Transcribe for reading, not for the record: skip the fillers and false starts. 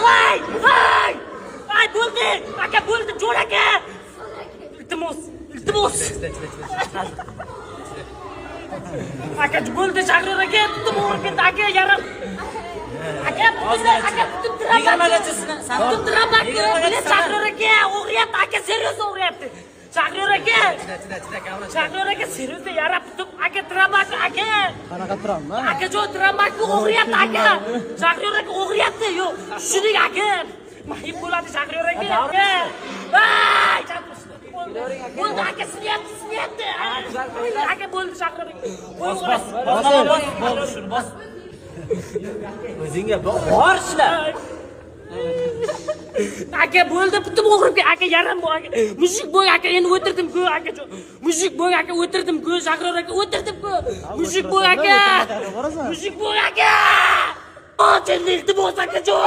Ay! Ay! Ay bo'ldi! Aka bo'ldi, jo'r aka! Iltimos, iltimos. Aka bo'ldi, Shahriyor aka, tutib o'g'rib ketdi aka, yarim. Aka, tutib tiramakni. Meni Shahriyor aka o'g'riyapti, aka serios o'g'riyapti. Shahriyor aka. Shahriyor aka seriosda yarab tutib, aka tiramak aka. Qanaqa tiramman? Aka jo tiramakni o'g'riyapti aka. Shahriyor aka o'g'riyapti. Yo'q, tushuning aka. Mayib bo'ladi Shahriyor aka. Ay! Bo'ldi aka, sinyapti. Aka bo'ldi Shahriyor aka. Bos. O'zingga bor ishlar. Aka bo'ldi, bitta o'g'ribga aka yarim bu aka. Mushuk bo'y aka, endi o'tirdim-ku aka. Mushuk bo'y aka, o'tirdim-ku, Shahriyor aka, o'tirdim-ku. Mushuk bo'y aka. Mushuk bo'y aka. O, endi iltimos aka jon.